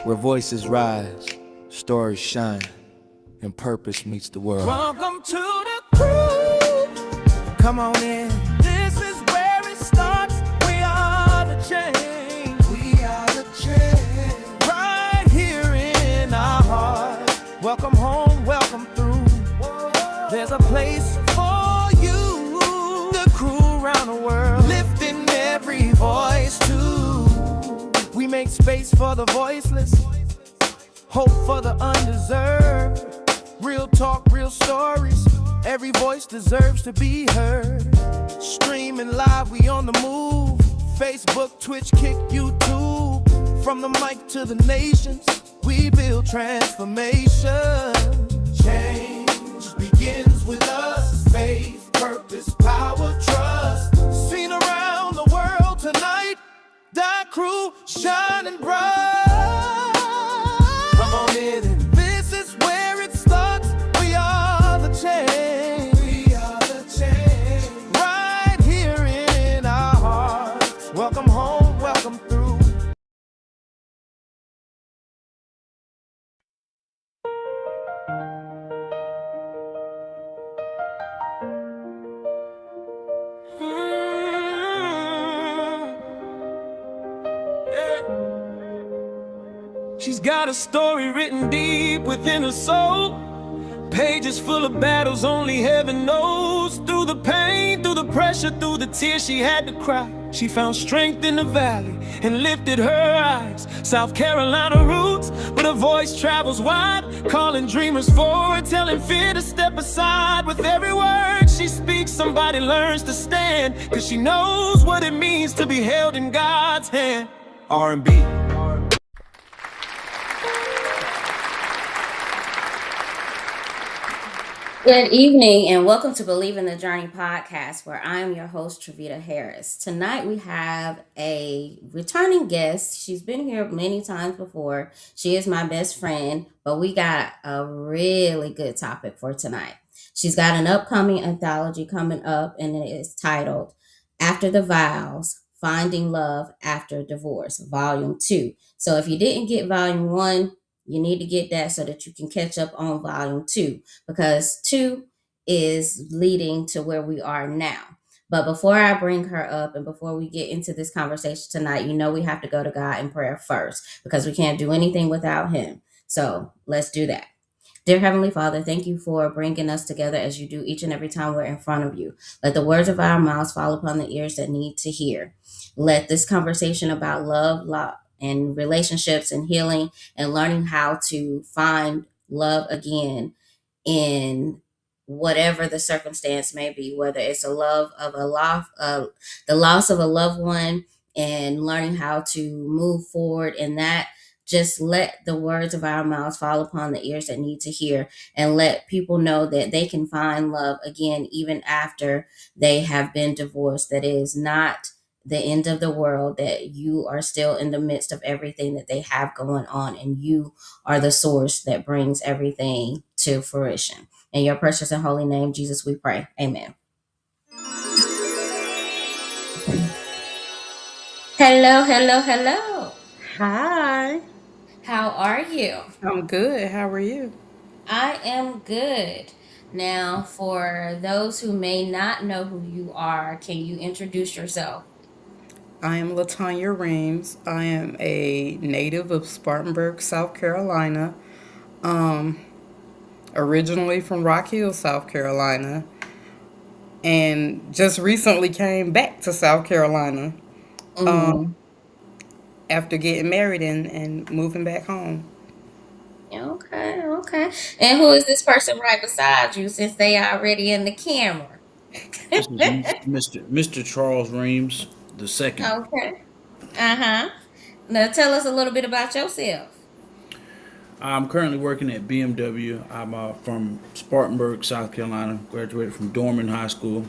where voices rise, stories shine, and purpose meets the world. Welcome to the crew. Come on in. This is where it starts. We are the change. We are the change. Right here in our heart. Welcome home, welcome through. There's a place for you. The crew around the world, lifting every voice too. We make space for the voiceless, hope for the undeserved. Real talk, real stories. Every voice deserves to be heard. Streaming live, we on the move. Facebook, Twitch, Kick, YouTube. From the mic to the nations, we build transformation. Change begins with us. Faith, purpose, power, trust. Seen around the world tonight. That crew shining bright. Come on in, and this is where it starts. We are the change. We are the change. Right here in our hearts. Welcome home, welcome through. She's got a story written deep within her soul. Pages full of battles only heaven knows. Through the pain, through the pressure, through the tears she had to cry, she found strength in the valley and lifted her eyes. South Carolina roots, but her voice travels wide, calling dreamers forward, telling fear to step aside. With every word she speaks, somebody learns to stand, cause she knows what it means to be held in God's hand. R&B. Good evening and welcome to Believe in the Journey podcast, where I'm your host, Triveda Harris. Tonight we have a returning guest. She's been here many times before. She is my best friend, but we got a really good topic for tonight. She's got an upcoming anthology coming up, and it is titled After the Vows, Finding Love After Divorce, Volume 2. So if you didn't get Volume 1, you need to get that so that you can catch up on Volume 2, because 2 is leading to where we are now. But before I bring her up and before we get into this conversation tonight, you know we have to go to God in prayer first, because we can't do anything without Him. So let's do that. Dear Heavenly Father, thank you for bringing us together as you do each and every time we're in front of you. Let the words of our mouths fall upon the ears that need to hear. Let this conversation about love, and relationships and healing and learning how to find love again in whatever the circumstance may be, whether it's the loss of a loved one, and learning how to move forward in that. Just let the words of our mouths fall upon the ears that need to hear, and let people know that they can find love again even after they have been divorced. That it is not the end of the world, that you are still in the midst of everything that they have going on, and you are the source that brings everything to fruition. In your precious and holy name, Jesus, we pray. Amen. Hello, hello, hello. Hi, How are you? I'm good. How are you? I am good. Now, for those who may not know who you are, can you introduce yourself? I am Latanya Reams. I am a native of Spartanburg, South Carolina. Um, Originally from Rock Hill, South Carolina, and just recently came back to South Carolina Mm-hmm. after getting married and moving back home. Okay, okay. And who is this person right beside you, since they already in the camera? This is Mr. Charles Reams the second. Okay. Uh-huh. Now tell us a little bit about yourself. I'm currently working at BMW. I'm from Spartanburg, South Carolina. Graduated from Dorman High School.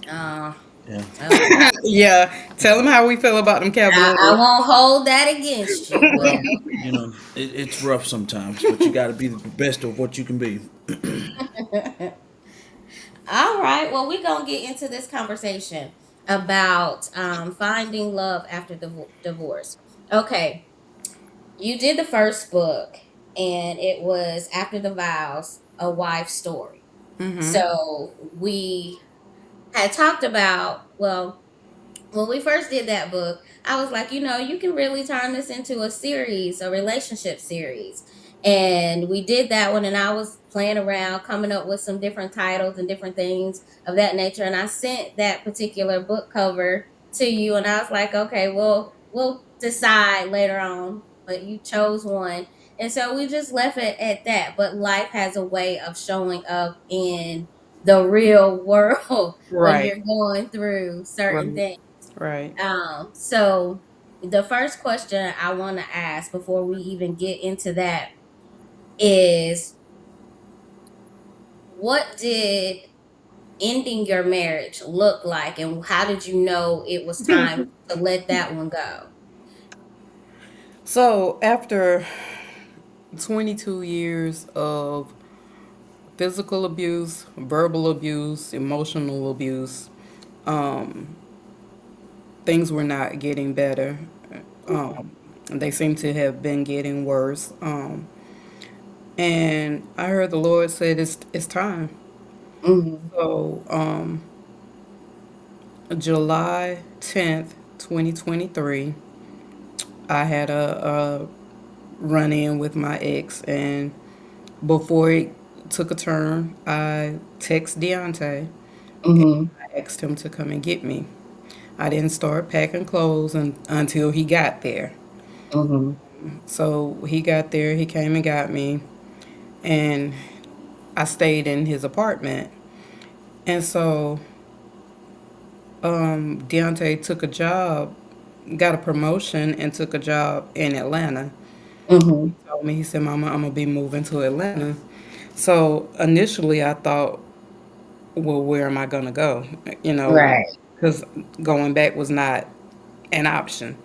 Uh, Yeah, okay. Yeah, tell them how we feel about them I Cavaliers. won't hold that against you, but you know it's rough sometimes, but you got to be the best of what you can be. okay. All right. Well, we're gonna get into this conversation about finding love after divorce. Okay. You did the first book, and it was After the Vows, a wife's story. So we had talked about, well, when we first did that book, I was like, you can really turn this into a series, a relationship series. And we did that one, and I was playing around, coming up with some different titles and different things of that nature. And I sent that particular book cover to you, and I was like, okay, well, we'll decide later on, but you chose one. And so we just left it at that. But life has a way of showing up in the real world when Right. you're going through certain Right. things. Right. So the first question I want to ask before we even get into that is, what did ending your marriage look like, and how did you know it was time to let that one go? So after 22 years of physical abuse, verbal abuse, emotional abuse, things were not getting better. They seem to have been getting worse. And I heard the Lord said it's time. Mm-hmm. So July 10th, 2023, I had a run in with my ex, and before it took a turn, I text Deontay. Mm-hmm. I asked him to come and get me. I didn't start packing clothes until he got there. Mm-hmm. So he got there, he came and got me, and I stayed in his apartment. And so Deontay took a job, got a promotion, and took a job in Atlanta. Mm-hmm. Told me, he said, Mama, I'm going to be moving to Atlanta. So initially I thought, well, where am I going to go? You know, Right. because going back was not an option.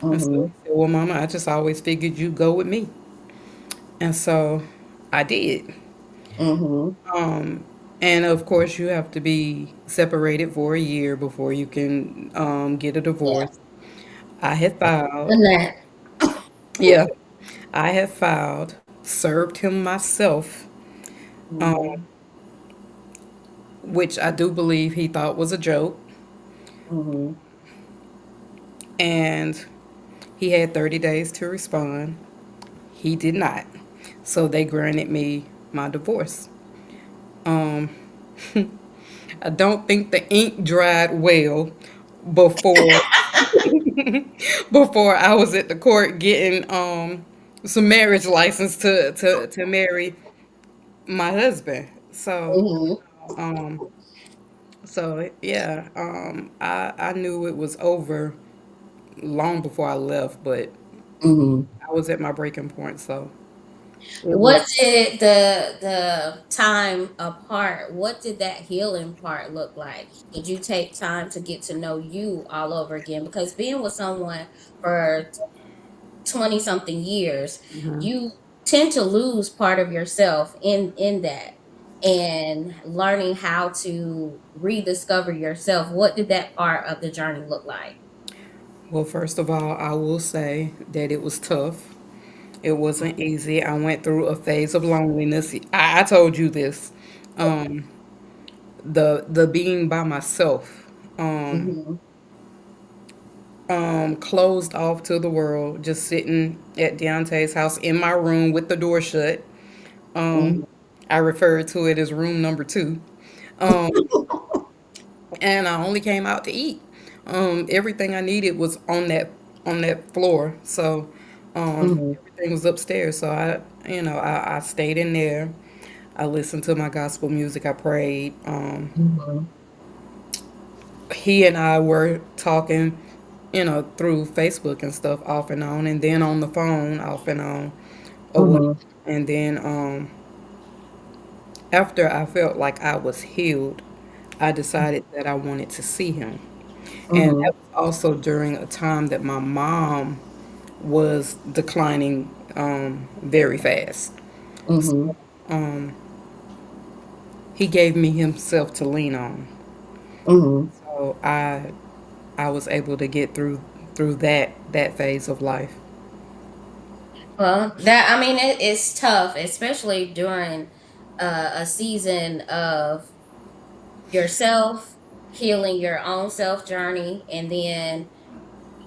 And so Mm-hmm. he said, well, Mama, I just always figured you'd go with me. And so I did. Mm-hmm. And of course, you have to be separated for a year before you can get a Yeah. divorce. I had filed, And that. yeah, I had filed, served him myself, Mm-hmm. which I do believe he thought was a joke. Mm-hmm. And he had 30 days to respond. He did not. So they granted me my divorce. Um, I don't think the ink dried well before before I was at the court getting some marriage license to marry my husband. Mm-hmm. Um so yeah, I knew it was over long before I left, but Mm-hmm. I was at my breaking point, so it was. What did the time apart, what did that healing part look like? Did you take time to get to know you all over again? Because being with someone for 20 something years, you tend to lose part of yourself in that, and learning how to rediscover yourself. What did that part of the journey look like? Well, first of all, I will say that it was tough. It wasn't easy. I went through a phase of loneliness. I told you this. Um, the being by myself, Mm-hmm. closed off to the world, just sitting at Deontay's house in my room with the door shut. Um, Mm-hmm. I referred to it as room number two. Um, and I only came out to eat. Everything I needed was on that floor. So Mm-hmm. everything was upstairs. So I stayed in there. I listened to my gospel music. I prayed. Mm-hmm. He and I were talking, through Facebook and stuff off and on, and then on the phone off and on, or what. Mm-hmm. And then after I felt like I was healed, I decided that I wanted to see him. And Mm-hmm. that was also during a time that my mom was declining very fast. Mm-hmm. He gave me himself to lean on. Mm-hmm. So I was able to get through that phase of life. Well, that I mean, it's tough, especially during a season of yourself healing your own self journey, and then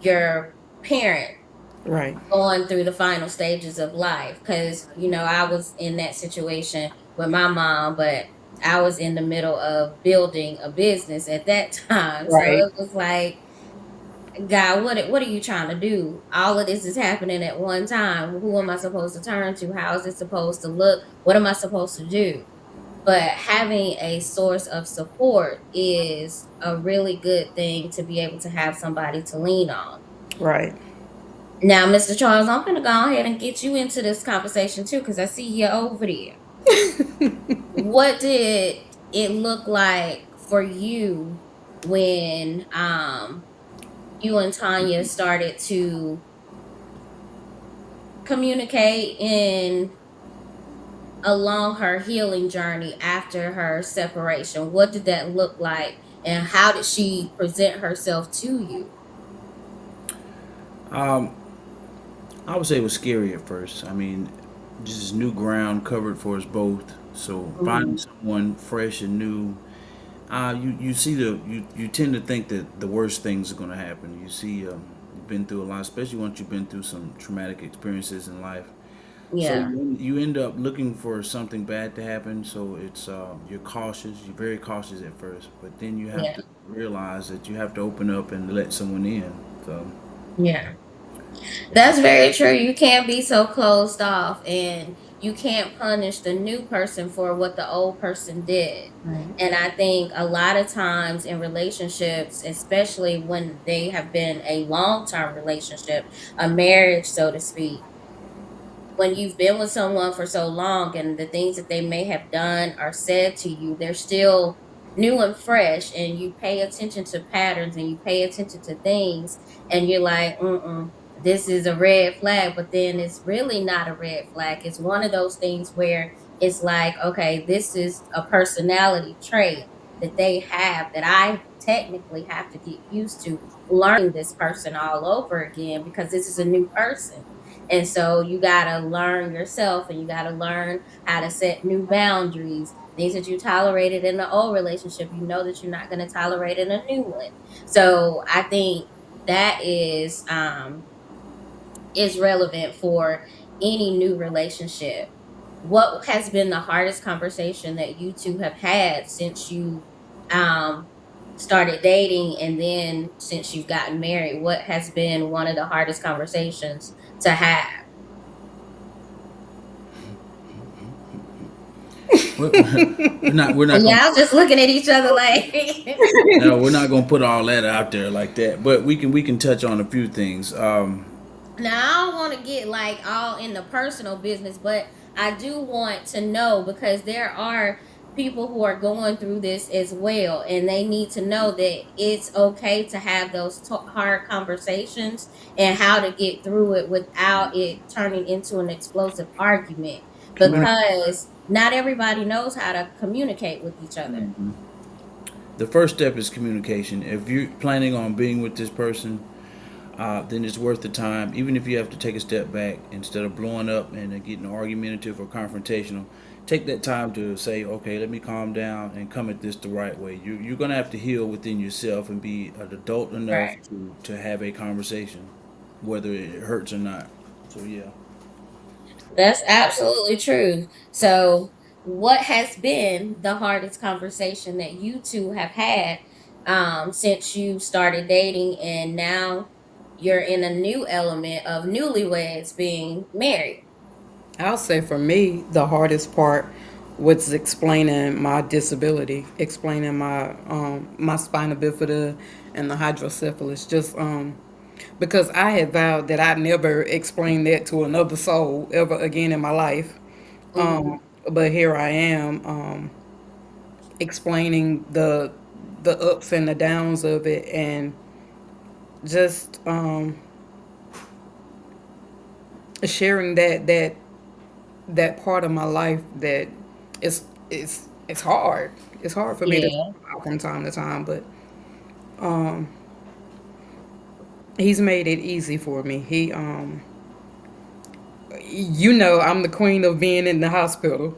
your parent Right. going through the final stages of life. Because I was in that situation with my mom, but I was in the middle of building a business at that time, so Right. it was like, God, what are you trying to do? All of this is happening at one time. Who am I supposed to turn to? How is it supposed to look? What am I supposed to do? But having a source of support is a really good thing to be able to have somebody to lean on. Right. Now, Mr. Charles, I'm going to go ahead and get you into this conversation too, because I see you over there. What did it look like for you when you and Tanya started to communicate in along her healing journey after her separation? What did that look like, and how did she present herself to you? Um, I would say it was scary at first. I mean, just new ground covered for us both. So finding Mhm. someone fresh and new, you see you tend to think that the worst things are going to happen. You see, you've been through a lot, especially once you've been through some traumatic experiences in life. So Yeah, you end up looking for something bad to happen. So it's you're cautious. You're very cautious at first, but then you have yeah, to realize that you have to open up and let someone in. So yeah. That's very true. You can't be so closed off, and you can't punish the new person for what the old person did. Right. And I think a lot of times in relationships, especially when they have been a long term relationship, a marriage, so to speak, when you've been with someone for so long and the things that they may have done or said to you, they're still new and fresh, and you pay attention to patterns and you pay attention to things, and you're like, this is a red flag, but then it's really not a red flag. It's one of those things where it's like, okay, this is a personality trait that they have that I technically have to get used to learning this person all over again, because this is a new person. And so you got to learn yourself, and you got to learn how to set new boundaries. Things that you tolerated in the old relationship, you know that you're not going to tolerate in a new one. So I think that is relevant for any new relationship. What has been the hardest conversation that you two have had since you um started dating, and then since you've gotten married? What has been one of the hardest conversations to have? we're not going. Yeah, I was just looking at each other like. No, we're not going to put all that out there like that. But we can touch on a few things. Now, I don't want to get like all in the personal business, but I do want to know, because there are people who are going through this as well, and they need to know that it's okay to have those hard conversations and how to get through it without it turning into an explosive argument, Right. because not everybody knows how to communicate with each other. The first step is communication. If you're planning on being with this person, then it's worth the time. Even if you have to take a step back instead of blowing up and getting argumentative or confrontational, take that time to say, okay, let me calm down and come at this the right way. You're going to have to heal within yourself and be an adult enough Right. to have a conversation, whether it hurts or not. So, yeah. That's absolutely true. So, what has been the hardest conversation that you two have had since you started dating, and now you're in a new element of newlyweds being married? I'll say for me, the hardest part was explaining my disability, explaining my spina bifida and the hydrocephalus. Just because I had vowed that I'd never explain that to another soul ever again in my life. Hmm. But here I am, explaining the ups and the downs of it, and just sharing that part of my life that it's hard. It's hard for me to talk Yeah. about from time to time, but he's made it easy for me. you know, I'm the queen of being in the hospital.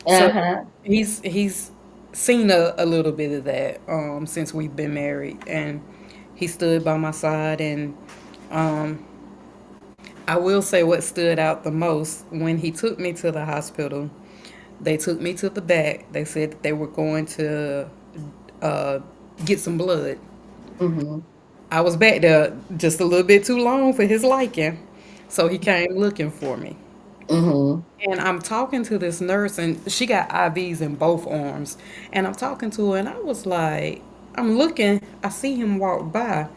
So Uh-huh. he's seen a little bit of that since we've been married, and he stood by my side. And um, I will say what stood out the most when he took me to the hospital. They took me to the back. They said that they were going to uh, get some blood. Mm-hmm. I was back there just a little bit too long for his liking, so he came looking for me. Mm-hmm. And I'm talking to this nurse, and she got IVs in both arms. And I'm talking to her, and I was like, I'm looking, I see him walk by.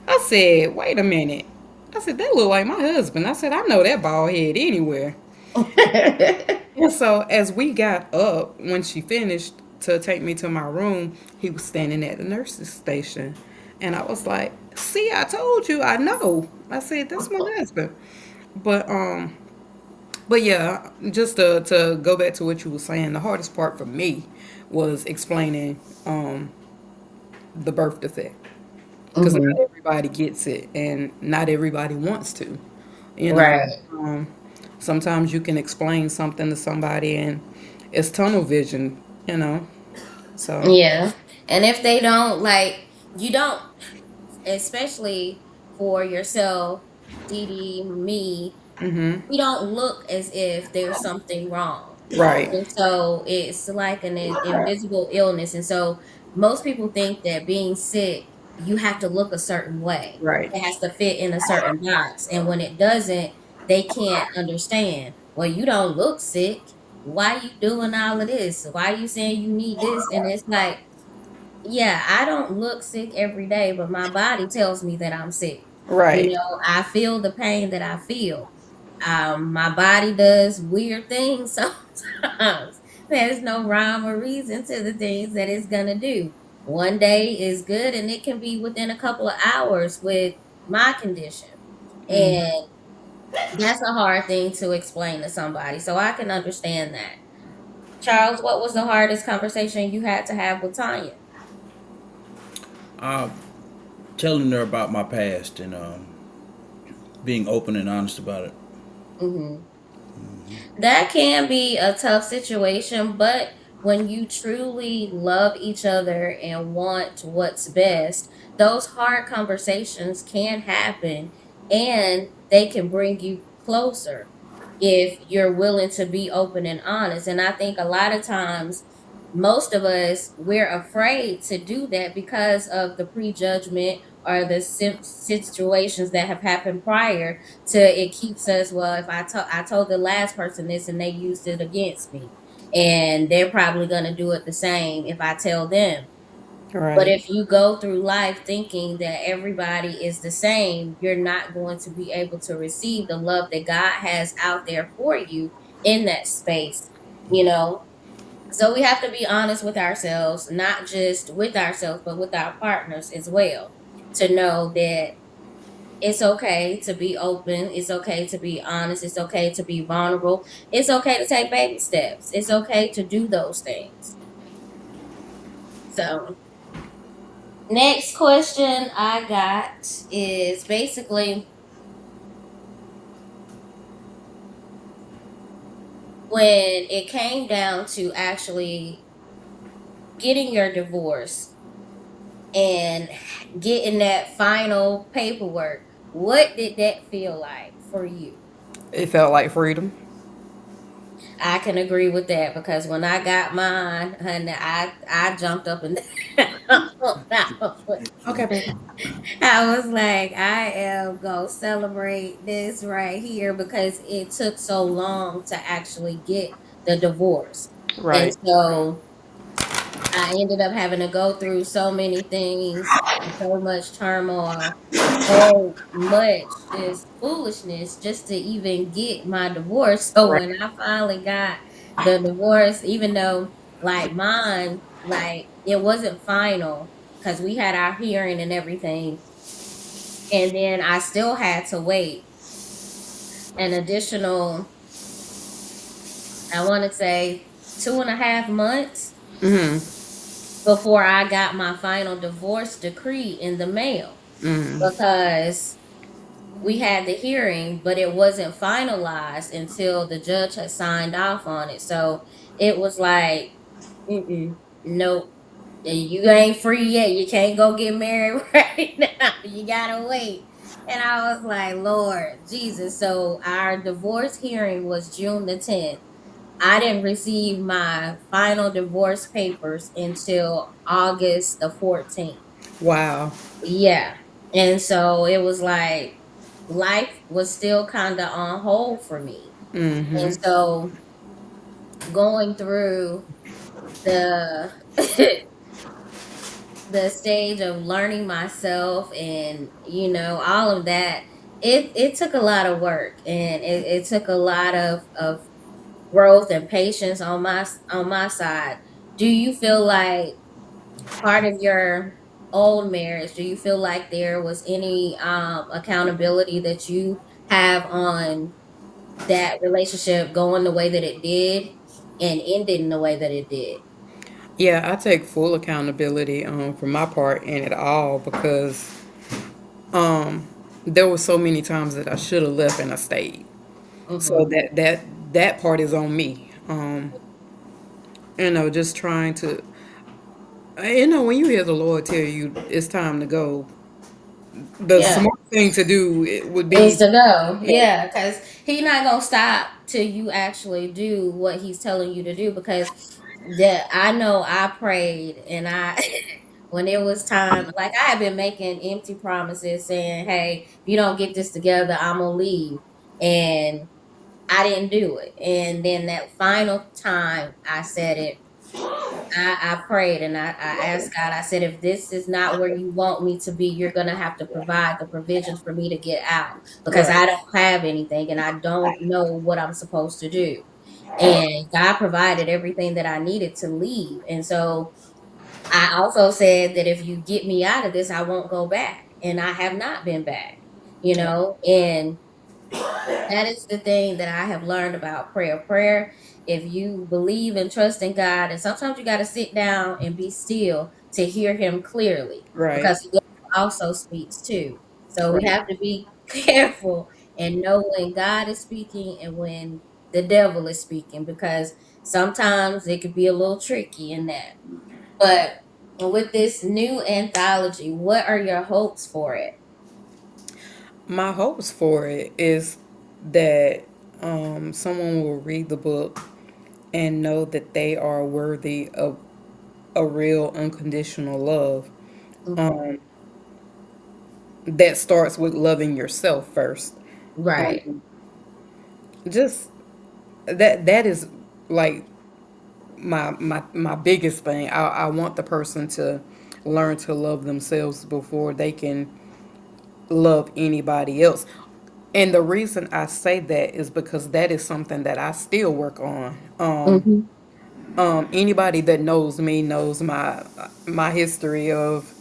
I said, wait a minute. I said, that look like my husband. I said, I know that bald head anywhere. And so as we got up, when she finished to take me to my room, he was standing at the nurse's station. And I was like, see, I told you, I know. I said, that's my husband. But but yeah, just to go back to what you were saying, the hardest part for me was explaining the birth defect, because not Mm-hmm. everybody gets it and not everybody wants to. You know, Right. sometimes you can explain something to somebody and it's tunnel vision. You know, so Yeah. And if they don't like, you don't, especially for yourself, Dee Dee, me, we don't look as if there's something wrong. right, And so it's like an invisible illness. And so most people think that being sick, you have to look a certain way. right, It has to fit in a certain box. And when it doesn't, they can't understand. Well, you don't look sick. Why you doing all of this? Why you saying you need this? And it's like, yeah, I don't look sick every day, but my body tells me that I'm sick. You right, know, I feel the pain that I feel. My body does weird things sometimes. There's no rhyme or reason to the things that it's gonna do. One day is good, and it can be within a couple of hours with my condition. And that's a hard thing to explain to somebody. So I can understand that. Charles, what was the hardest conversation you had to have with Tanya? Uh, Telling her about my past and being open and honest about it. Hmm. That can be a tough situation, but when you truly love each other and want what's best, those hard conversations can happen and they can bring you closer if you're willing to be open and honest. And I think a lot of times, most of us, we're afraid to do that because of the prejudgment or the situations that have happened prior to it. Keeps us, well, if I told the last person this and they used it against me, and they're probably going to do it the same if I tell them. But right, if you go through life thinking that everybody is the same, you're not going to be able to receive the love that God has out there for you in that space, you know. So we have to be honest with ourselves, not just with ourselves, but with our partners as well, to know that it's okay to be open. It's okay to be honest. It's okay to be vulnerable. It's okay to take baby steps. It's okay to do those things. So, next question I got is basically when it came down to actually getting your divorce and getting that final paperwork, what did that feel like for you? it felt like freedom. I can agree with that because when I got mine, honey, I jumped up and down. Okay, baby. I was like, I am gonna celebrate this right here because it took so long to actually get the divorce. And Right, so I ended up having to go through so many things, so much turmoil, so much just foolishness just to even get my divorce. So right, when I finally got the divorce, even though like mine, like it wasn't final because we had our hearing and everything, and then I still had to wait an additional, I want to say, 2.5 months before I got my final divorce decree in the mail because we had the hearing, but it wasn't finalized until the judge had signed off on it. So it was like, nope, you ain't free yet. You can't go get married right now. You gotta wait. And I was like, Lord Jesus. So our divorce hearing was June the 10th. I didn't receive my final divorce papers until August the 14th. Wow. Yeah. And so it was like life was still kind of on hold for me. And Mm-hmm. so going through the the stage of learning myself and all of that, it took a lot of work, and it took a lot of growth and patience on my side. Do you feel like part of your old marriage, do you feel like there was any accountability that you have on that relationship going the way that it did and ending the way that it did? Yeah, I take full accountability for my part in it all because there were so many times that I should have left and I stayed. So Mm-hmm. that part is on me. Just trying to, when you hear the Lord tell you it's time to go, the Yeah. smart thing to do it would Is be, to go. yeah, Yeah, because he's not gonna stop till you actually do what he's telling you to do. Because that I know I prayed and I when it was time, like I had been making empty promises saying, hey, if you don't get this together, I'm gonna leave. And I didn't do it. And then that final time I said it, I prayed and I asked God, I said, if this is not where you want me to be, you're going to have to provide the provisions for me to get out because right, I don't have anything and I don't know what I'm supposed to do. And God provided everything that I needed to leave. And so I also said that if you get me out of this, I won't go back. And I have not been back. And that is the thing that I have learned about prayer. Prayer, if you believe and trust in God, and sometimes you got to sit down and be still to hear Him clearly right, because He also speaks too. So we right. have to be careful and know when God is speaking and when the devil is speaking because sometimes it could be a little tricky in that. But with this new anthology, what are your hopes for it? My hopes for it is that someone will read the book and know that they are worthy of a real unconditional love Hmm. that starts with loving yourself first. Right. Just that is like my biggest thing. I want the person to learn to love themselves before they can love anybody else. And the reason I say that is because that is something that I still work on. Hmm. Anybody that knows me knows my history of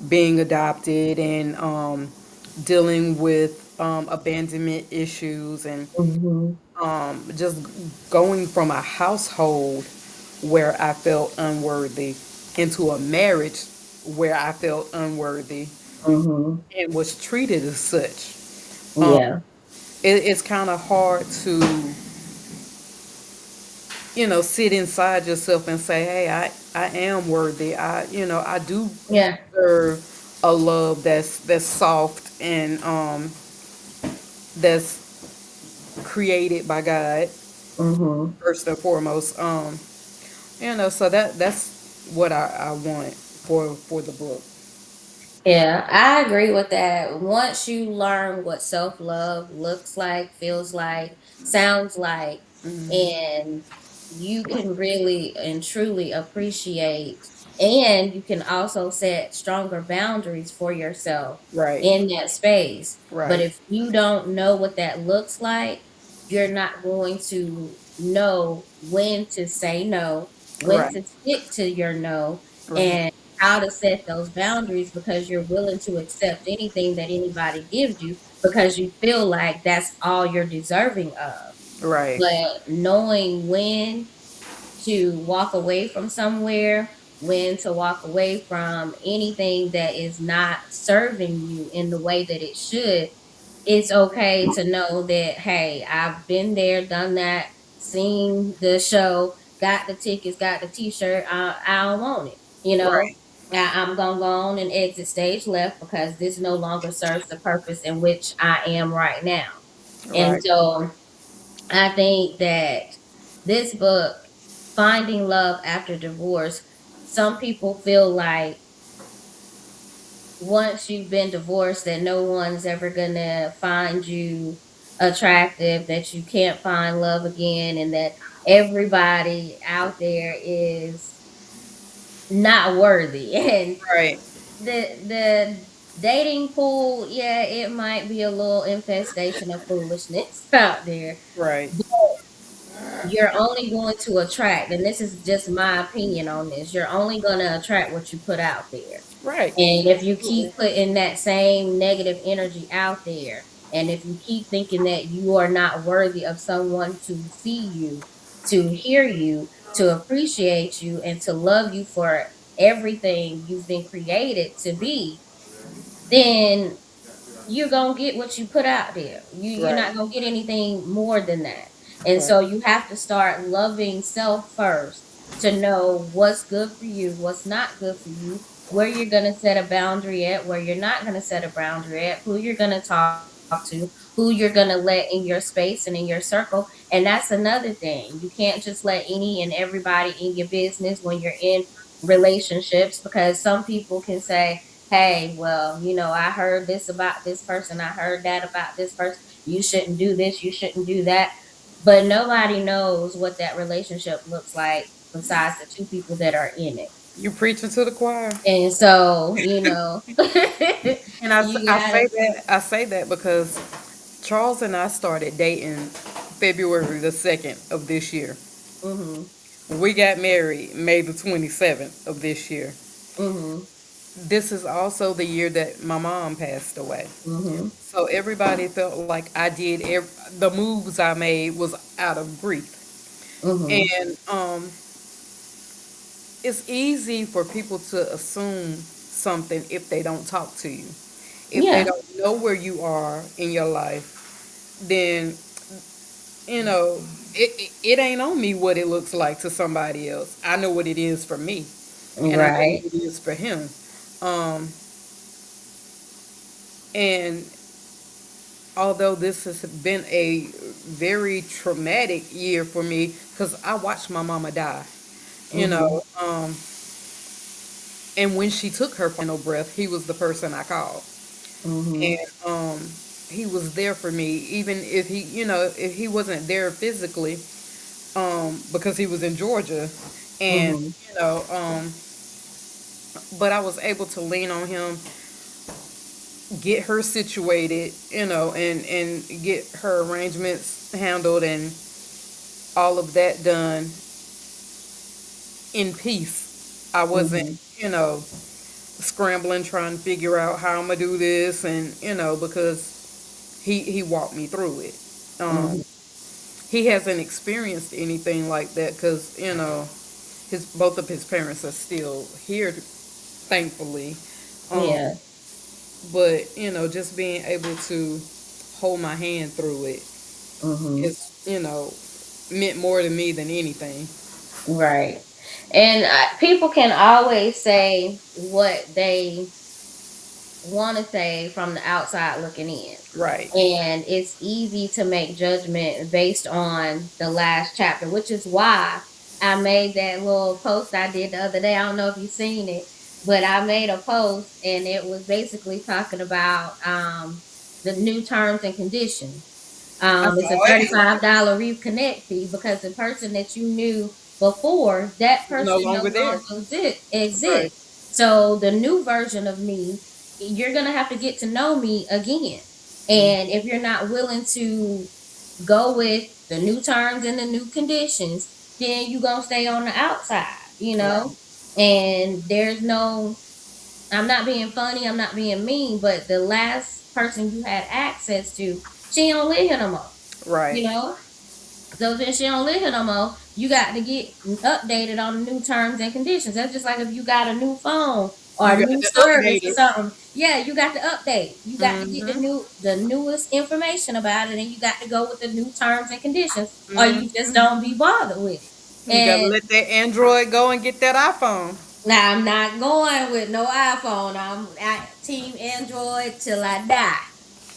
being adopted and dealing with abandonment issues and Hmm. just going from a household where I felt unworthy into a marriage where I felt unworthy Hmm. and was treated as such. Yeah. It's kind of hard to, sit inside yourself and say, hey, I am worthy. I do Yeah. deserve a love that's soft and that's created by God Hmm. first and foremost. So that's what I want for the book. Yeah, I agree with that. Once you learn what self love looks like, feels like, sounds like, and you can really and truly appreciate, and you can also set stronger boundaries for yourself Right, in that space. But right, if you don't know what that looks like, you're not going to know when to say no, when right, to stick to your no, right, and how to set those boundaries because you're willing to accept anything that anybody gives you because you feel like that's all you're deserving of. right, But knowing when to walk away from somewhere, when to walk away from anything that is not serving you in the way that it should, it's okay to know that, hey, I've been there, done that, seen the show, got the tickets, got the T-shirt. I don't want it. Right. I'm gonna go on and exit stage left because this no longer serves the purpose in which I am right now. And Right. so I think that this book, Finding Love After Divorce, some people feel like once you've been divorced that no one's ever gonna find you attractive, that you can't find love again, and that everybody out there is not worthy. And Right. the dating pool, yeah, it might be a little infestation of foolishness out there. Right. You're only going to attract, and this is just my opinion on this, you're only going to attract what you put out there. Right. And if you Absolutely. keep putting that same negative energy out there, and if you keep thinking that you are not worthy of someone to see you, to hear you, to appreciate you, and to love you for everything you've been created to be, then you're gonna get what you put out there. You're Right. not gonna get anything more than that. And Right. so you have to start loving self first to know what's good for you, what's not good for you, where you're gonna set a boundary at, where you're not gonna set a boundary at, who you're gonna talk to, who you're gonna let in your space and in your circle. And that's another thing. You can't just let any and everybody in your business when you're in relationships, because some people can say, hey, well, I heard this about this person, I heard that about this person, you shouldn't do this, you shouldn't do that. But nobody knows what that relationship looks like besides the two people that are in it. You preaching to the choir. And so, And I, you I gotta. say that because Charles and I started dating February the 2nd of this year. Mhm. We got married May the 27th of this year. Mhm. This is also the year that my mom passed away. Mhm. So everybody felt like the moves I made was out of grief. Mhm. And it's easy for people to assume something if they don't talk to you. If they Yeah. don't know where you are in your life, then you know it ain't on me what it looks like to somebody else. I know what it is for me, and I know Right. what it is for him. Um, and although this has been a very traumatic year for me, because I watched my mama die, you Mhm. know, and when she took her final breath, he was the person I called. Mhm. And he was there for me, even if if he wasn't there physically, because he was in Georgia, and Mhm. you know, but I was able to lean on him, get her situated, and get her arrangements handled and all of that done in peace. I wasn't, Mhm. you know, scrambling trying to figure out how I'm gonna do this, and because he walked me through it. Um, Mhm. he hasn't experienced anything like that because his both of his parents are still here, thankfully. Um, Yeah. but just being able to hold my hand through it Mhm. is meant more to me than anything. Right. And people can always say what they want to say from the outside looking in. Right. And it's easy to make judgment based on the last chapter, which is why I made that little post I did the other day. I don't know if you've seen it, but I made a post and it was basically talking about the new terms and conditions. I It's a saw it. $35 reconnect fee because the person that you knew before, that No person no longer there. longer Right. exists. So the new version of me, you're gonna have to get to know me again. And if you're not willing to go with the new terms and the new conditions, then you're gonna stay on the outside. Right. And there's no, I'm not being funny, I'm not being mean, but the last person you had access to, she don't live here no more Right. you know. So since she don't live here no more, you got to get updated on the new terms and conditions. That's just like if you got a new phone You or got new to service update or it. something, yeah, you got to update. You got to get Mm-hmm. the newest information about it, and you got to go with the new terms and conditions, or you just Mm-hmm. don't be bothered with it. You got to And let that Android go and get that iPhone. now I'm not going with no iPhone. I'm at Team Android till I die.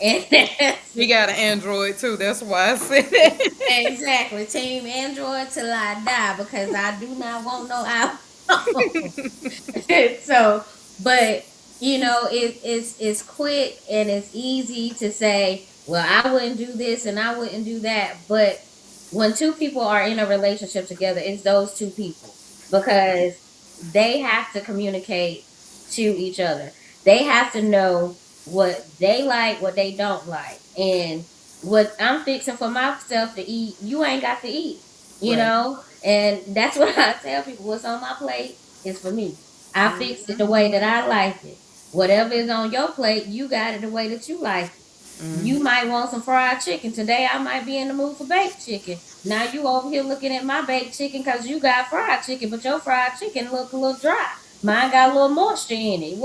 And that's He got an Android too. That's why I said that. exactly Team Android till I die because I do not want no iPhone. So, but it's quick and it's easy to say, well, I wouldn't do this and I wouldn't do that. But when two people are in a relationship together, it's those two people because they have to communicate to each other. They have to know what they like, what they don't like, and what I'm fixing for myself to eat. You ain't got to eat, Right. and that's what I tell people. What's on my plate is for me. I fixed it the Mm-hmm. way that I like it. Whatever is on your plate, you got it the way that you like it. You Mm-hmm. might want some fried chicken. Today I might be in the mood for baked chicken. Now you over here looking at my baked chicken because you got fried chicken, but your fried chicken look a little dry. Mine got a little moisture in it.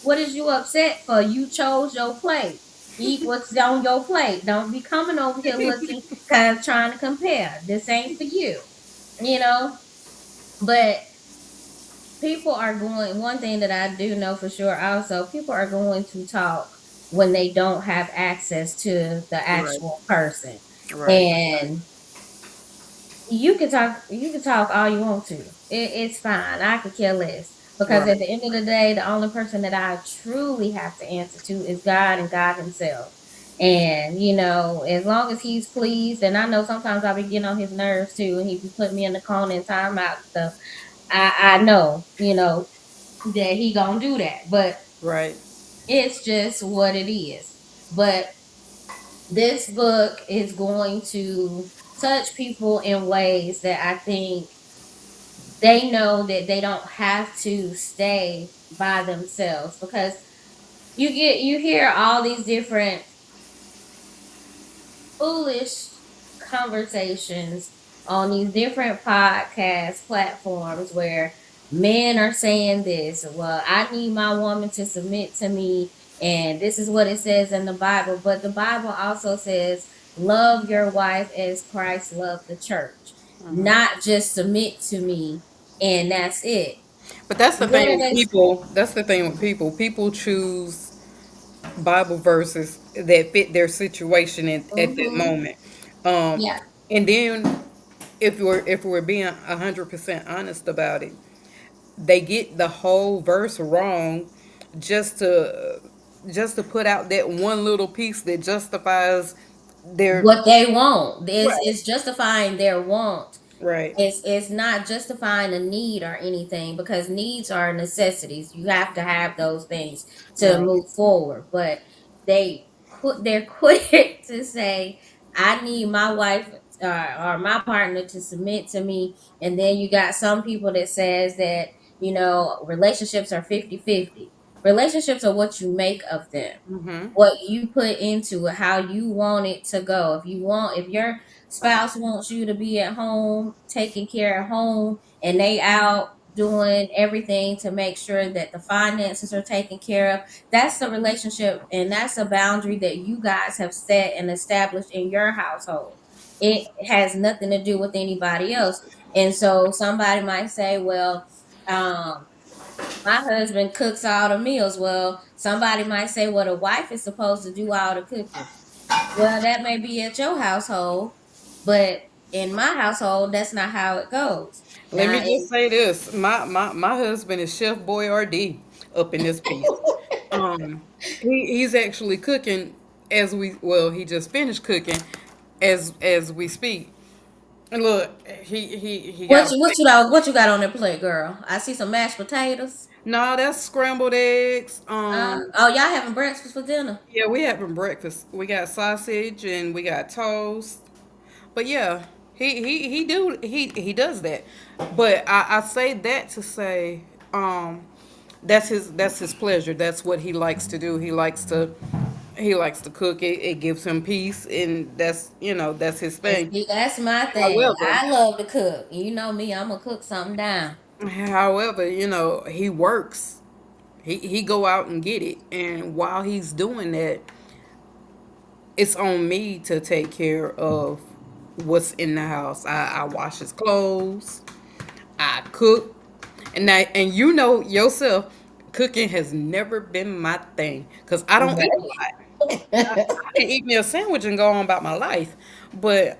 What is you upset for? You chose your plate. Eat what's on your plate. Don't be coming over here looking cause trying to compare. This ain't for you. You know? But people are going one thing that I do know for sure also, people are going to talk when they don't have access to the Right. actual person. Right. And you can talk all you want to. It's fine. I could care less. Because Right. at the end of the day, the only person that I truly have to answer to is God and God Himself. And as long as He's pleased, and I know sometimes I be getting on His nerves too, and He be putting me in the corner and time out and stuff. I know, that He gonna do that. But Right. it's just what it is. But this book is going to touch people in ways that I think they know that they don't have to stay by themselves because you hear all these different foolish conversations on these different podcast platforms where men are saying this. Well, I need my woman to submit to me, and this is what it says in the Bible. But the Bible also says, love your wife as Christ loved the church, not just submit to me, and that's it. But that's the What thing are with they? people. That's the thing with people. People choose Bible verses that fit their situation at that Mm-hmm. moment. Um, Yeah. and then if we're being 100% honest about it, they get the whole verse wrong just to just to put out that one little piece that justifies their What they want. This right, is justifying their want. right, It's not justifying a need or anything because needs are necessities. You have to have those things to right. move forward. But they're quick to say, I need my wife or my partner to submit to me. And then you got some people that says that, relationships are 50-50. Relationships are what you make of them, Mm-hmm. what you put into it, how you want it to go. If your spouse wants you to be at home, taking care of home, and they out doing everything to make sure that the finances are taken care of, that's a relationship and that's a boundary that you guys have set and established in your household. It has nothing to do with anybody else. And so somebody might say, well, um, my husband cooks all the meals. Well, somebody might say, well, the wife is supposed to do all the cooking. Well, that may be at your household, but in my household, that's not how it goes. Let me Now, just say this: my husband is Chef Boyardee up in this piece. Um, he's actually cooking as he just finished cooking as we speak. And look, he got a plate. what you got on the plate, girl? I see some mashed potatoes. No, that's scrambled eggs. Oh, y'all having breakfast for dinner? Yeah, we having breakfast. We got sausage and we got toast. But yeah, he does that. But I say that to say, that's his pleasure. That's what he likes to do. He likes to cook. It gives him peace, and that's his And thing. see, that's my thing. However, I love to cook. You know me, I'm gonna cook something down. however, he works. He go out and get it, and while he's doing that, it's on me to take care of what's in the house. I wash his clothes, I cook, and you know yourself, cooking has never been my thing because I don't eat a Right. lot. I can eat me a sandwich and go on about my life, but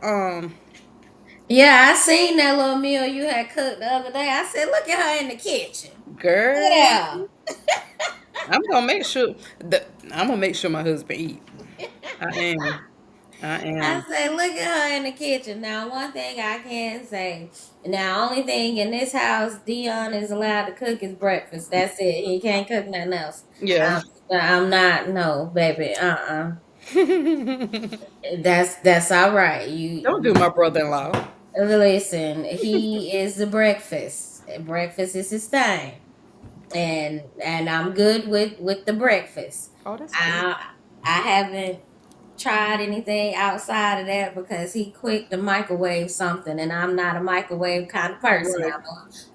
Yeah, I seen that little meal you had cooked the other day. I said, look at her in the kitchen. girl, Yeah. I'm gonna make sure my husband eat. I am. I I am. said, look at her in the kitchen. Now, one thing I can say, now, only thing in this house Dion is allowed to cook is breakfast. That's it. He can't cook nothing else. Yeah. I'm not, no, baby. That's all right. Don't do my brother-in-law. Listen. He is the breakfast. Breakfast is his thing, and I'm good with the breakfast. Oh, that's good. I I haven't tried anything outside of that because he quick to microwave something, and I'm not a microwave kind of person. Right.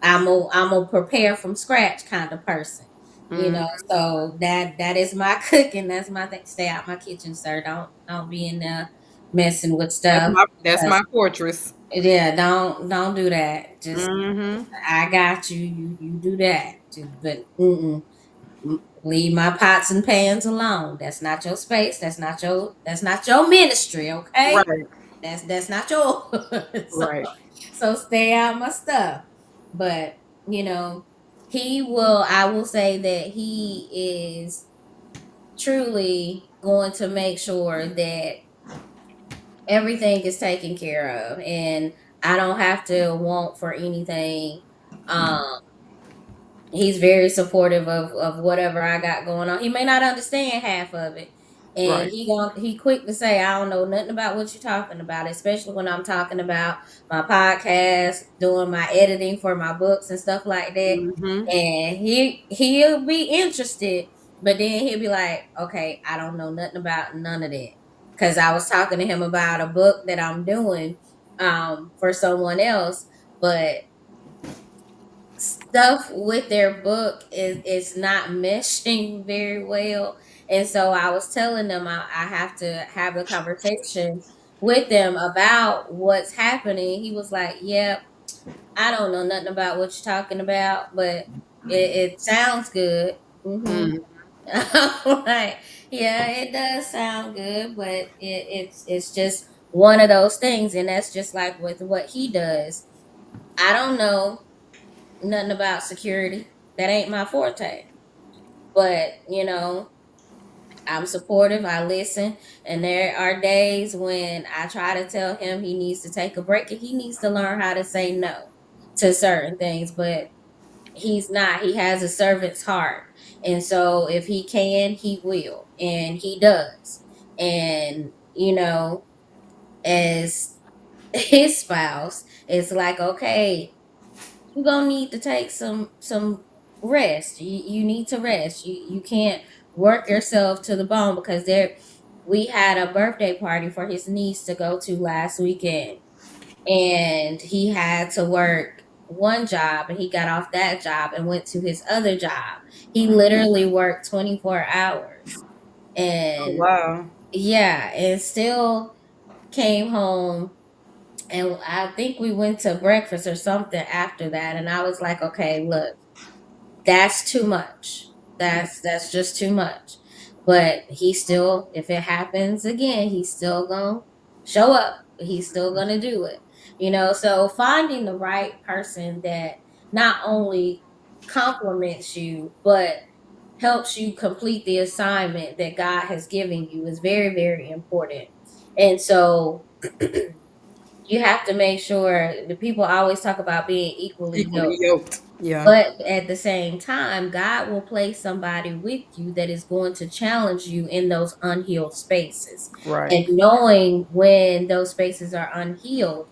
I'm a prepare from scratch kind of person. Mm. So that is my cooking. That's my thing. Stay out my kitchen, sir. Don't be in there messing with stuff. That's 'Cause, my fortress. yeah, don't do that. Just Mm-hmm. I got you. You do that. But leave my pots and pans alone. That's not your space. That's not your ministry. Okay, Right. that's not yours. so Right. so stay out my stuff. But you know, he will. I will say that he is truly going to make sure that everything is taken care of, and I don't have to want for anything. Um, he's very supportive of whatever I got going on. He may not understand half of it. And Right. he quick to say, I don't know nothing about what you're talking about, especially when I'm talking about my podcast, doing my editing for my books and stuff like that. Mm-hmm. And he'll be interested, but then he'll be like, okay, I don't know nothing about none of that. Cause I was talking to him about a book that I'm doing for someone else, but stuff with their book is not meshing very well. And so I was telling them I have to have a conversation with them about what's happening. He was like, yep, I don't know nothing about what you're talking about, but it sounds good. Mm. I'm like, yeah, it does sound good, but it's just one of those things. And that's just like with what he does. I don't know nothing about security. That ain't my forte. But, I'm supportive. I listen. And there are days when I try to tell him he needs to take a break and he needs to learn how to say no to certain things. But he's not. He has a servant's heart. And so if he can, he will. And he does. And, as his spouse, it's like, okay, you're gonna need to take some rest. You need to rest. You can't work yourself to the bone because we had a birthday party for his niece to go to last weekend, and he had to work one job, and he got off that job and went to his other job. He literally worked 24 hours, Oh, and wow. yeah, and still came home, and I think we went to breakfast or something after that. And I was like, okay, look, that's too much. That's just too much. But he still, if it happens again, he's still gonna show up. He's still gonna do it. So finding the right person that not only compliments you, but helps you complete the assignment that God has given you is very, very important. And so you have to make sure the people always talk about being equally Equally yoked. yoked. Yeah. But at the same time, God will place somebody with you that is going to challenge you in those unhealed spaces. Right. And knowing when those spaces are unhealed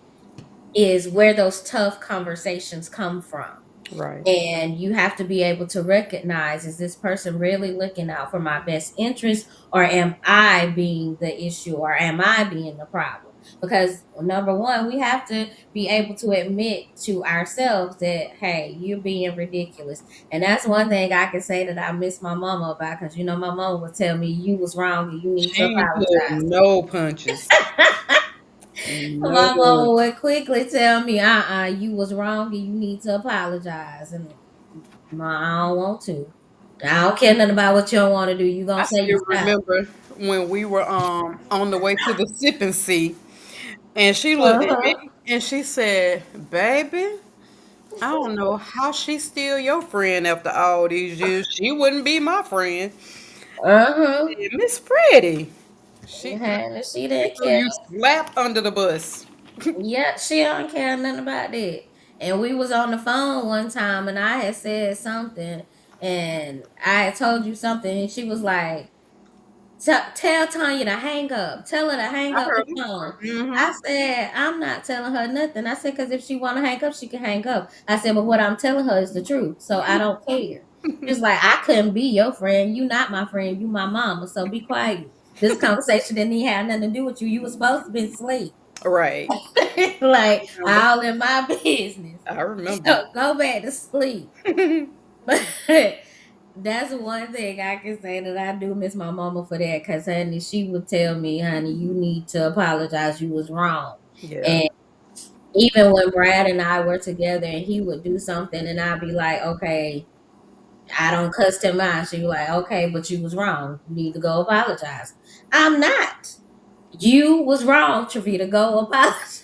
is where those tough conversations come from. Right. And you have to be able to recognize, is this person really looking out for my best interest, or am I being the issue, or am I being the problem? because number one, we have to be able to admit to ourselves that, hey, you're being ridiculous. And that's one thing I can say that I miss my mama about, because my mama would tell me you was wrong and you need She to ain't pull apologize. no punches. My No. mama would quickly tell me, you was wrong and you need to apologize. And I don't want to. I don't care nothing about what you don't want to do. You gonna I say you still stop. remember when we were on the way to the sipping sea, and she looked at Uh-huh. me and she said, "Baby, I don't know how she's still your friend after all these years. She wouldn't be my friend." Uh-huh. And Miss Freddie, she Yeah, she she didn't threw care. you slap under the bus. Yeah, she don't care nothing about that. And we was on the phone one time and I had said something and I had told you something and she was like, Tell Tanya to hang up. Tell her to hang I up the heard phone. her. Mm-hmm. I said, I'm not telling her nothing. I said, because if she want to hang up, she can hang up. I said, but what I'm telling her is the truth. So I don't care. She was like, I couldn't be your friend. You not my friend. You my mama. So be quiet. This conversation didn't even have nothing to do with you. You was supposed to be asleep. Right. Like, I remember. all in my business. I remember. So go back to sleep. But that's one thing I can say that I do miss my mama for that. Cause honey, she would tell me, honey, you need to apologize. You was wrong. Yeah. And even when Brad and I were together and he would do something and I'd be like, okay, I don't cuss him out. She'd be like, okay, but you was wrong. You need to go apologize. I'm not. You was wrong, Triveda. Go apologize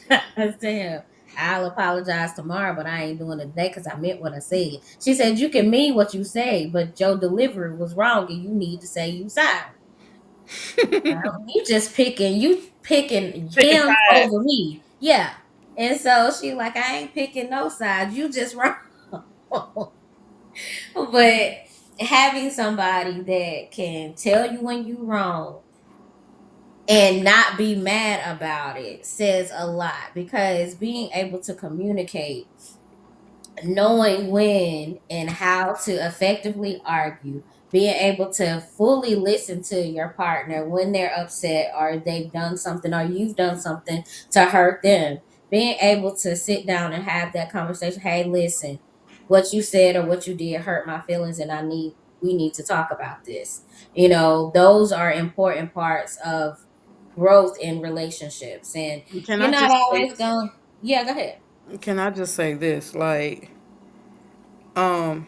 to him. I'll apologize tomorrow, but I ain't doing it today because I meant what I said. She said, you can mean what you say, but your delivery was wrong and you need to say you sorry. You picking Picking him sides. over me. Yeah. And so she like, I ain't picking no sides. You just wrong. But having somebody that can tell you when you wrong and not be mad about it says a lot, because being able to communicate, knowing when and how to effectively argue, being able to fully listen to your partner when they're upset or they've done something or you've done something to hurt them, being able to sit down and have that conversation. Hey, listen, what you said or what you did hurt my feelings and we need to talk about this. Those are important parts of growth in relationships, and Can you're I not just say? always going. Yeah, go ahead. Can I just say this? Like, um,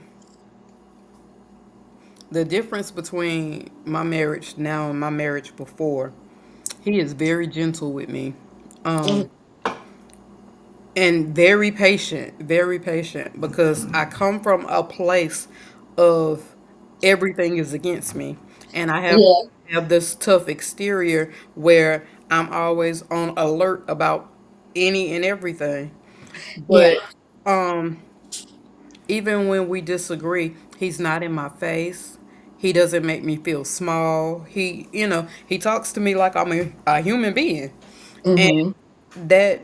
the difference between my marriage now and my marriage before, he is very gentle with me. Mhm. Um, and very patient because I come from a place of everything is against me. And I Yeah. have this tough exterior where I'm always on alert about any and everything. Yeah. But um even when we disagree, he's not in my face. He doesn't make me feel small. He talks to me like I'm a human being. And Mhm. that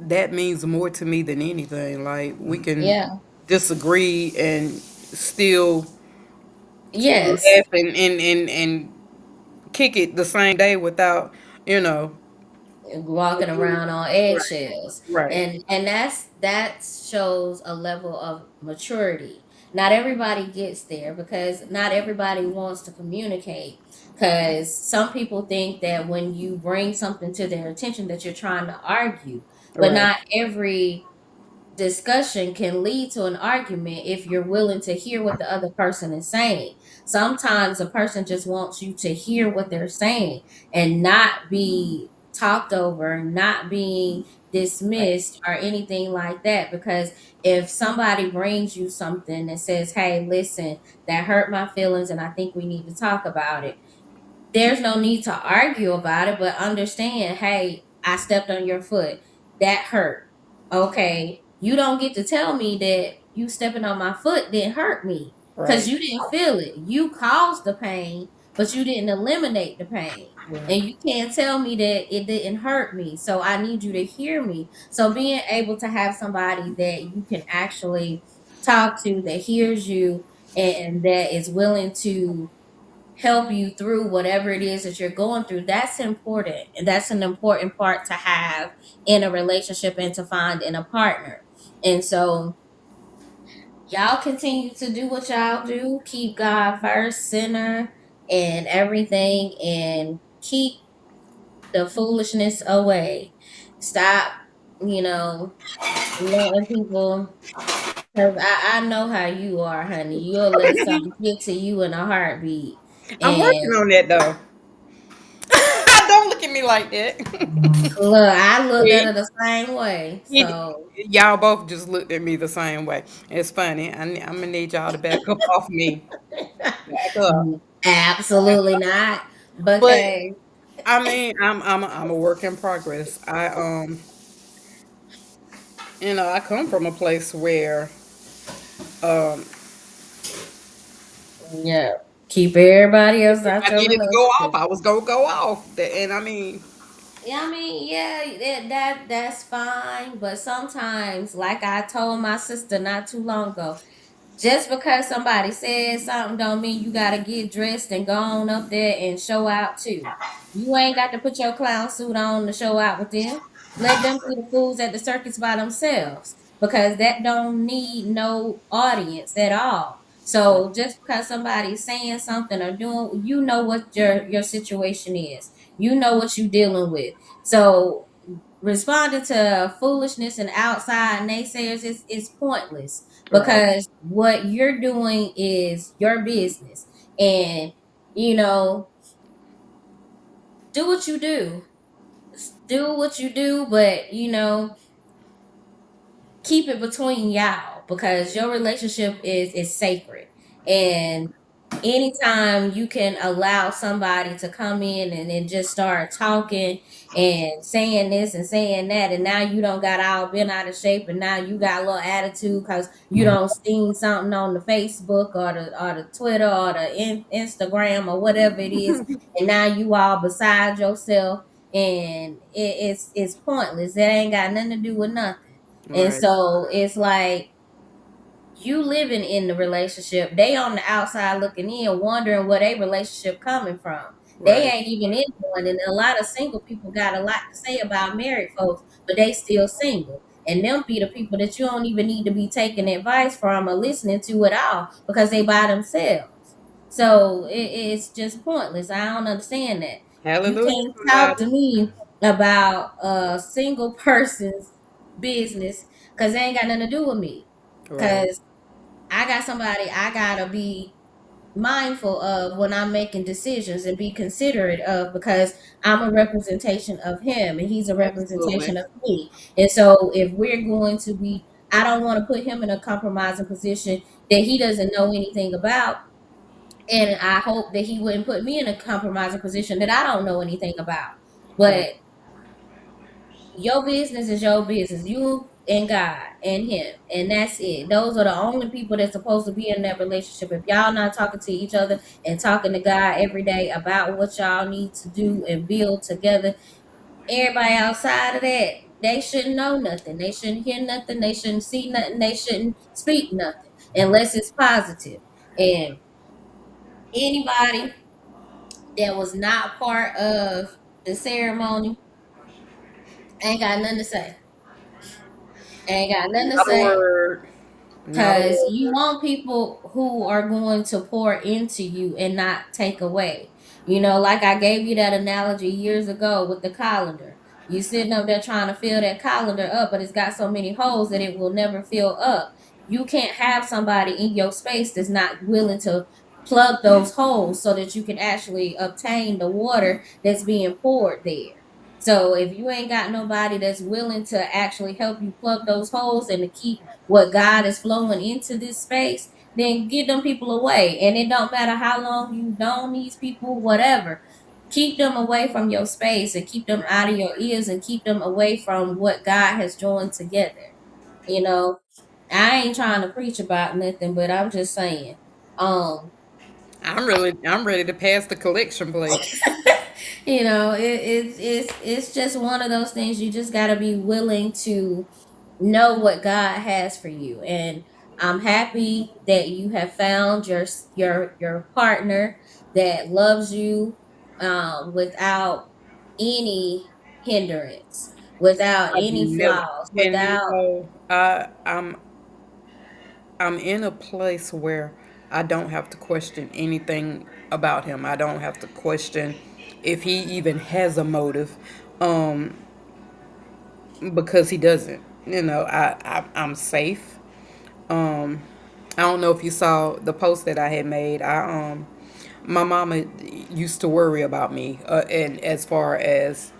that means more to me than anything. Like we can Yeah. disagree and still Yes. laugh and kick it the same day without, you know. Walking around on Right. eggshells. Right. And that shows a level of maturity. Not everybody gets there because not everybody wants to communicate, because some people think that when you bring something to their attention that you're trying to argue, but Right. not every discussion can lead to an argument if you're willing to hear what the other person is saying. Sometimes a person just wants you to hear what they're saying and not be talked over, not being Right. dismissed or anything like that. Because if somebody brings you something that says, hey, listen, that hurt my feelings and I think we need to talk about it, there's no need to argue about it, but understand, hey, I stepped on your foot. That hurt. Okay. You don't get to tell me that you stepping on my foot didn't hurt me because Right. you didn't feel it. You caused the pain, but you didn't eliminate the pain. Right. And you can't tell me that it didn't hurt me. So I need you to hear me. So being able to have somebody that you can actually talk to, that hears you and that is willing to help you through whatever it is that you're going through. That's important. And that's an important part to have in a relationship and to find in a partner. And so y'all continue to do what y'all do. Keep God first, center, and everything, and keep the foolishness away. Stop, you know, letting people. Cause I know how you are, honey. You'll let something get to you in a heartbeat. I'm working And on that though. Don't look at me like that. look, I looked at See? it the same way. So Y'all both just looked at me the same way. It's funny. I'm gonna need y'all to back up off me. Back up. absolutely not. But Because I mean, I'm a work in progress. I come from a place where um yeah, keep everybody else if out I your needed to go off, relationship. I was gonna go off. And I mean, Yeah, I mean, yeah, that's fine. But sometimes, like I told my sister not too long ago, just because somebody says something don't mean you gotta get dressed and go on up there and show out too. You ain't got to put your clown suit on to show out with them. Let them be the fools at the circus by themselves because that don't need no audience at all. So just because somebody's saying something or doing, you know what your situation is. You know what you're dealing with. So responding to foolishness and outside naysayers is pointless right, because what you're doing is your business. And you know, do what you do. Do what you do, but keep it between y'all because your relationship is sacred. And anytime you can allow somebody to come in and then just start talking and saying this and saying that, and now you don't got all bent out of shape, and now you got a little attitude because you don't seen something on the Facebook or the Twitter or the Instagram or whatever it is, and now you all beside yourself, and it's pointless. That ain't got nothing to do with nothing. And right, so it's like you living in the relationship. They on the outside looking in, wondering where they relationship coming from. They right. ain't even in one. And a lot of single people got a lot to say about married folks, but they still single. And them be the people that you don't even need to be taking advice from or listening to at all because they by themselves. So it's just pointless. I don't understand that. You Hallelujah, can't talk to somebody. me about a single person's business because they ain't got nothing to do with me. Right. Because I got somebody I gotta be mindful of when I'm making decisions and be considerate of because I'm a representation of him and he's a Absolutely. representation of me. And so if we're going to be, I don't want to put him in a compromising position that he doesn't know anything about. And I hope that he wouldn't put me in a compromising position that I don't know anything about. Right. But your business is your business. You and God and him. And that's it. Those are the only people that's supposed to be in that relationship. If y'all not talking to each other and talking to God every day about what y'all need to do and build together, everybody outside of that, they shouldn't know nothing. They shouldn't hear nothing. They shouldn't see nothing. They shouldn't speak nothing unless it's positive. And anybody that was not part of the ceremony ain't got nothing to say. Ain't got nothing to Not a say. word. Not a Because you word. want people who are going to pour into you and not take away. Like I gave you that analogy years ago with the colander. You sitting up there trying to fill that colander up, but it's got so many holes that it will never fill up. You can't have somebody in your space that's not willing to plug those holes so that you can actually obtain the water that's being poured there. So if you ain't got nobody that's willing to actually help you plug those holes and to keep what God is flowing into this space, then get them people away. And it don't matter how long you known these people, whatever. Keep them away from your space and keep them out of your ears and keep them away from what God has joined together. You know, I ain't trying to preach about nothing, but I'm just saying. Um, I'm ready to pass the collection plate. it's just one of those things you just gotta be willing to know what God has for you. And I'm happy that you have found your partner that loves you without any hindrance, without I any never, flaws, and you without. know, I'm in a place where I don't have to question anything about him. I don't have to question if he even has a motive, um, because he doesn't. You know, I'm safe. Um, I don't know if you saw the post that I had made. My mama used to worry about me, and as far as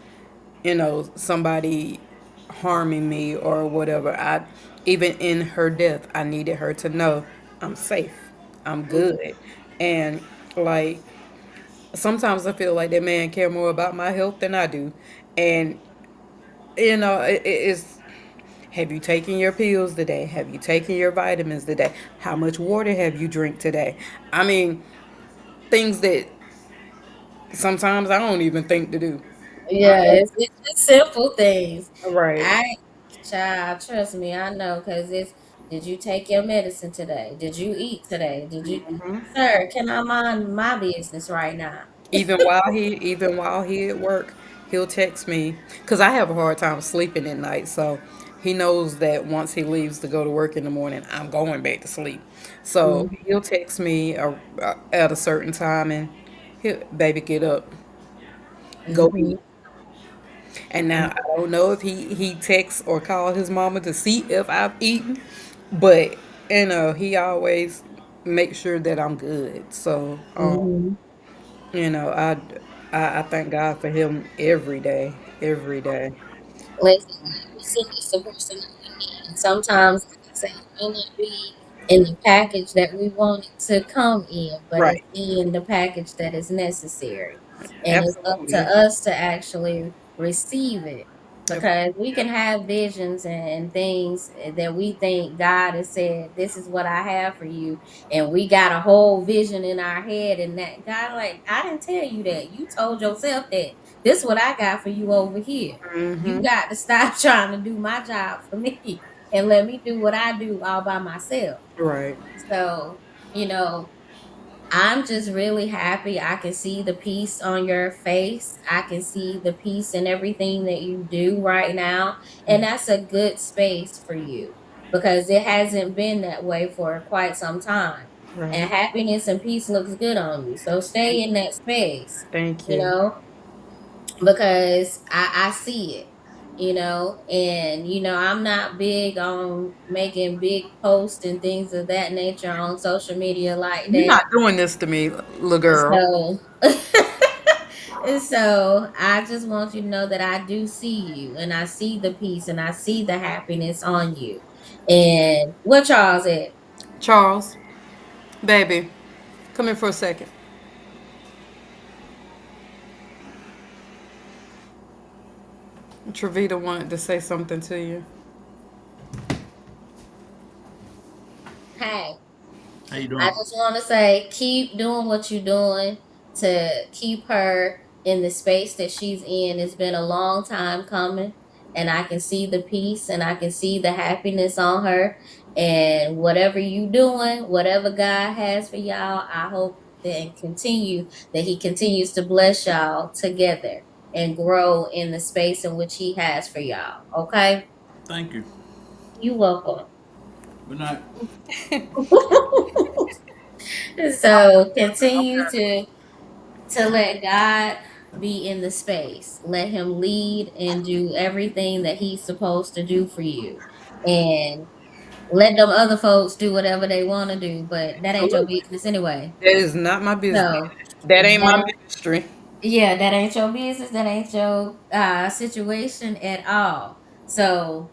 somebody harming me or whatever. I even in her death, I needed her to know I'm safe, I'm good, and like sometimes I feel like that man care more about my health than I do, and it's. Have you taken your pills today? Have you taken your vitamins today? How much water have you drink today? I mean, things that sometimes I don't even think to do. Yeah, it's just simple things. Right. I Child, trust me, I know because it's did you take your medicine today? Did you eat today? Did you, sir, can I mind my business right now? Even while he at work, he'll text me because I have a hard time sleeping at night. So he knows that once he leaves to go to work in the morning, I'm going back to sleep. So Mhm, he'll text me at a certain time and he'll, baby, get up, go eat. mhm. And now I don't know if he texts or called his mama to see if I've eaten, but he always makes sure that I'm good. So Mhm. You know, I thank God for him every day, every day. Listen, listen is the person that we need. And sometimes, like I say, it may not be in the package that we want it to come in, but it's Right. in the package that is necessary. And it's up to Absolutely. us to actually receive it. Yep. Because we can have visions and things that we think God has said, this is what I have for you. And we got a whole vision in our head, and that God, like, I didn't tell you that. You told yourself that this is what I got for you over here. You Mm-hmm. got to stop trying to do my job for me and let me do what I do all by myself. Right. So, you know, I'm just really happy. I can see the peace on your face. I can see the peace in everything that you do right now. And that's a good space for you because it hasn't been that way for quite some time. Right. And happiness and peace looks good on you. So stay in that space, Thank you you. know, because I see it, and I'm not big on making big posts and things of that nature on social media like You're that. not doing this to me, little girl. So and so I just want you to know that I do see you and I see the peace and I see the happiness on you. And what Charles at? Charles, baby, come here for a second. Trevita wanted to say something to you. Hey, How you I doing? just want to say, keep doing what you're doing to keep her in the space that she's in. It's been a long time coming, and I can see the peace and I can see the happiness on her. And whatever you doing, whatever God has for y'all, I hope that He continues to bless y'all together and grow in the space in which He has for y'all. Okay, Thank you. you welcome. Good night. So continue to let God be in the space. Let him lead and do everything that he's supposed to do for you. And let them other folks do whatever they want to do, but that ain't your Absolutely. business anyway. That is not my business. So That ain't my that ministry. yeah, that ain't your business. That ain't your situation at all. So,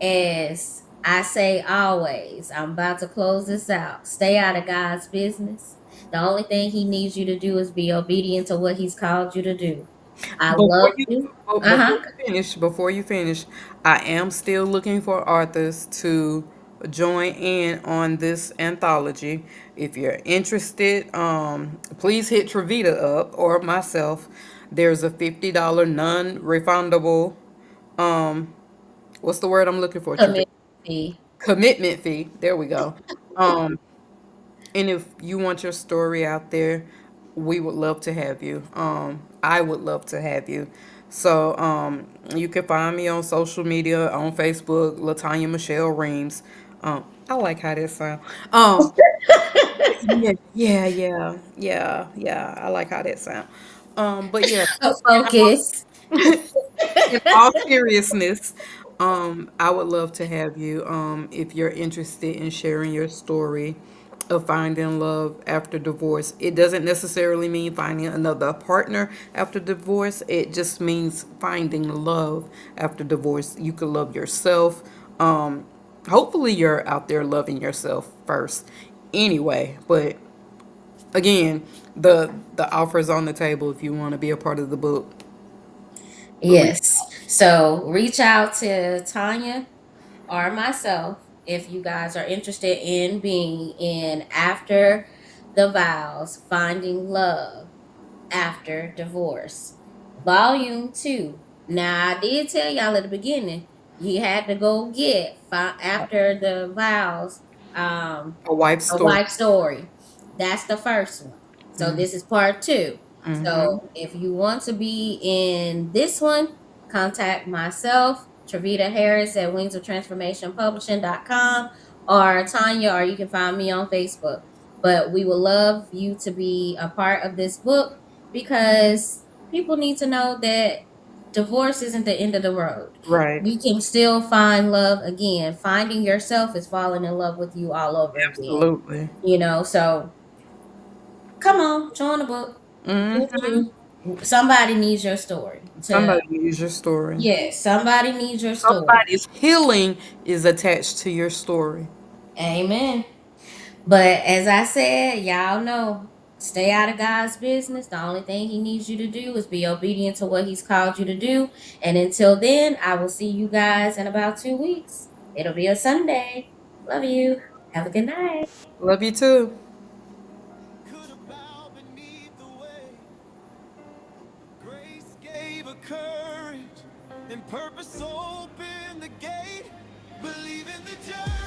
as I say always, I'm about to close this out. Stay out of God's business. The only thing He needs you to do is be obedient to what He's called you to do. I Before love you you. Uh before huh. you finish, I am still looking for authors to join in on this anthology. If you're interested, please hit Trevita up or myself. There's a $50 non-refundable. Um, what's the word I'm looking for? Trevita? Community. commitment fee. There we go. Um, and if you want your story out there, we would love to have you. I would love to have you. So you can find me on social media on Facebook, Latanya Michelle Reams. I like how that sounds. Um, yeah. I like how that sounds. But yeah, Focus. in all seriousness, I would love to have you. If you're interested in sharing your story of finding love after divorce, it doesn't necessarily mean finding another partner after divorce. It just means finding love after divorce. You could love yourself. Hopefully, you're out there loving yourself first, anyway. But again, the offer is on the table if you want to be a part of the book. Reach Yes. So reach out to Tanya or myself if you guys are interested in being in After the Vows, Finding Love After Divorce, Volume 2. Now, I did tell y'all at the beginning, you had to go get After the Vows, um, a wife's A story. Wife Story. That's the first one. So this is part two. Mm-hmm. So if you want to be in this one, contact myself, Triveda Harris at wingsoftransformationpublishing.com, or Tanya, or you can find me on Facebook. But we would love you to be a part of this book because people need to know that divorce isn't the end of the road. Right. You can still find love again. Finding yourself is falling in love with you all over again. Absolutely. So come on, join the book. If Mm-hmm. you somebody needs your story. To Somebody needs your story. Yes, somebody needs your story. Somebody's healing is attached to your story. Amen. But as I said, y'all know, stay out of God's business. The only thing He needs you to do is be obedient to what He's called you to do. And until then, I will see you guys in about 2 weeks. It'll be a Sunday. Love you. Have a good night. Love you too. Could have bowed beneath the weight. Grace gave her courage, and purpose opened the gate. Believe in the journey.